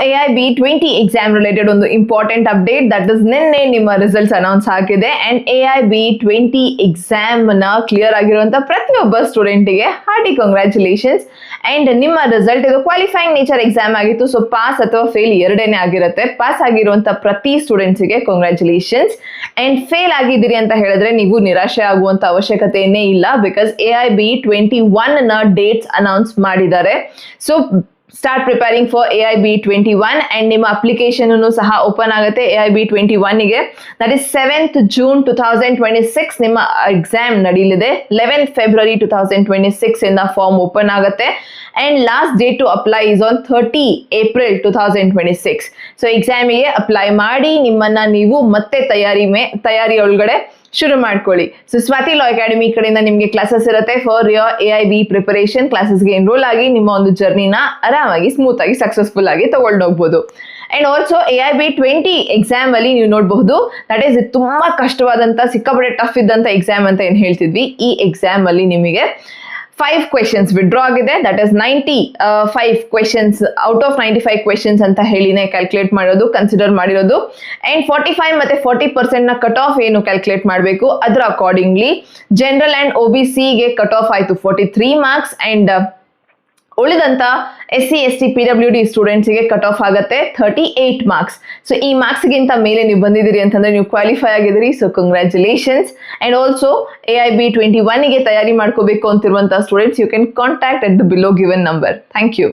AIB 20 exam related ಒಂದು important update that is ನಿನ್ನೆ ನಿಮ್ಮ ರಿಸಲ್ಟ್ಸ್ ಅನೌನ್ಸ್ ಆಗಿದೆ ಅಂಡ್ AIB 20 ಎಕ್ಸಾಮ್ ನ ಕ್ಲಿಯರ್ ಆಗಿರುವಂತ ಪ್ರತಿಯೊಬ್ಬ ಸ್ಟೂಡೆಂಟಿಗೆ ಹಾರ್ಟಿ ಕಂಗ್ರ್ಯಾಚುಲೇಷನ್ಸ್. ಅಂಡ್ ನಿಮ್ಮ ರಿಸಲ್ಟ್ ಇದು ಕ್ವಾಲಿಫೈಯಿಂಗ್ ನೇಚರ್ ಎಕ್ಸಾಮ್ ಆಗಿತ್ತು, ಸೊ ಪಾಸ್ ಅಥವಾ ಫೇಲ್ ಎರಡೇನೆ ಆಗಿರುತ್ತೆ. ಪಾಸ್ ಆಗಿರುವಂತ ಪ್ರತಿ ಸ್ಟೂಡೆಂಟ್ಸ್ಗೆ ಕಂಗ್ರ್ಯಾಚುಲೇಷನ್ಸ್. ಅಂಡ್ ಫೇಲ್ ಆಗಿದ್ದೀರಿ ಅಂತ ಹೇಳಿದ್ರೆ ನೀವು ನಿರಾಶೆ ಆಗುವಂತ ಅವಶ್ಯಕತೆಯೇ ಇಲ್ಲ, ಬಿಕಾಸ್ AIB 21 ನ ಡೇಟ್ಸ್ ಅನೌನ್ಸ್ ಮಾಡಿದ್ದಾರೆ. So start preparing for AIB 21 and ನಿಮ್ಮ ಅಪ್ಲಿಕೇಶನ್ ಸಹ ಓಪನ್ ಆಗುತ್ತೆ AIB 21 ಗೆ. ದಟ್ ಇಸ್ 7th June 2026 ನಿಮ್ಮ ಎಕ್ಸಾಮ್ ನಡೀಲಿದೆ. 11th February 2026 ಇಂದ ಫಾರ್ಮ್ ಓಪನ್ ಆಗುತ್ತೆ and last date to apply is on 30 April 2026. So ಎಕ್ಸಾಮಿಗೆ ಅಪ್ಲೈ ಮಾಡಿ ನಿಮ್ಮನ್ನ ನೀವು ಮತ್ತೆ ತಯಾರಿ ಒಳಗಡೆ ಶುರು ಮಾಡ್ಕೊಳ್ಳಿ. ಸೊ ಸ್ವಾತಿ ಲಾ ಅಕಾಡೆಮಿ ಕಡೆಯಿಂದ ನಿಮಗೆ ಕ್ಲಾಸಸ್ ಇರುತ್ತೆ ಫಾರ್ ಯೋರ್ AIB ಪ್ರಿಪರೇಷನ್. ಕ್ಲಾಸಸ್ಗೆ ಎನ್ರೋಲ್ ಆಗಿ ನಿಮ್ಮ ಒಂದು ಜರ್ನಿನ ಆರಾಮಾಗಿ ಸ್ಮೂತ್ ಆಗಿ ಸಕ್ಸಸ್ಫುಲ್ ಆಗಿ ತಗೊಂಡು ಹೋಗ್ಬೋದು. ಅಂಡ್ ಆಲ್ಸೋ AIB 20 ಎಕ್ಸಾಮ್ ಅಲ್ಲಿ ನೀವು ನೋಡಬಹುದು, ದಟ್ ಈಸ್ ತುಂಬಾ ಕಷ್ಟವಾದಂತ ಸಿಕ್ಕಾಪಟ್ಟೆ ಟಫ್ ಇದ್ದಂತ ಎಕ್ಸಾಮ್ ಅಂತ ಏನ್ ಹೇಳ್ತಿದ್ವಿ, ಈ ಎಕ್ಸಾಮ್ ಅಲ್ಲಿ ನಿಮಗೆ 5 ಕ್ವೆಶನ್ಸ್ ವಿಡ್ರಾ ಆಗಿದೆ. That is 95 questions out of 95 questions ಅಂತ ಹೇಳಿನೇ ಕ್ಯಾಲ್ಕುಲೇಟ್ ಮಾಡೋದು, ಕನ್ಸಿಡರ್ ಮಾಡಿರೋದು. ಅಂಡ್ 45 ಮತ್ತೆ 40% ನ ಕಟ್ ಆಫ್ ಏನು ಕ್ಯಾಲ್ಕುಲೇಟ್ ಮಾಡಬೇಕು ಅದರ ಅಕಾರ್ಡಿಂಗ್ಲಿ ಜನರಲ್ ಅಂಡ್ OBC ಗೆ ಕಟ್ ಆಫ್ ಆಯ್ತು 43 ಮಾರ್ಕ್ಸ್ ಅಂಡ್ ಉಳಿದಂತ SC ST PWD ಸ್ಟೂಡೆಂಟ್ಸ್ಗೆ ಕಟ್ ಆಫ್ ಆಗುತ್ತೆ 38 ಮಾರ್ಕ್ಸ್. ಸೊ ಈ ಮಾರ್ಕ್ಸ್ಗಿಂತ ಮೇಲೆ ನೀವು ಬಂದಿದ್ದೀರಿ ಅಂತಂದ್ರೆ ನೀವು ಕ್ವಾಲಿಫೈ ಆಗಿದ್ದೀರಿ. So congratulations. And also AIB 21 ಗೆ ತಯಾರಿ ಮಾಡ್ಕೋಬೇಕು ಅಂತಿರುವಂತಹ students, you can contact at the below given number. Thank you.